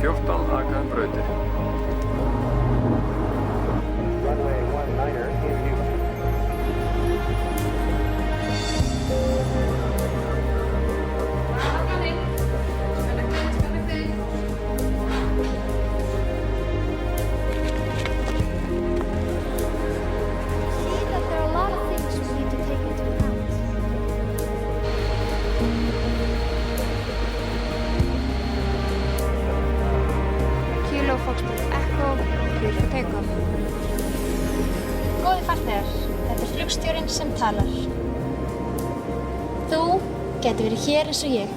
14 akaðum brautir. Runway 19er in view. See that there are a lot of things we need to take into account. Kilo Foxtrot Echo, clear for takeoff. Góði farþegar, þetta flugstjórinn sem talar. Þú getur verið hér eins og ég.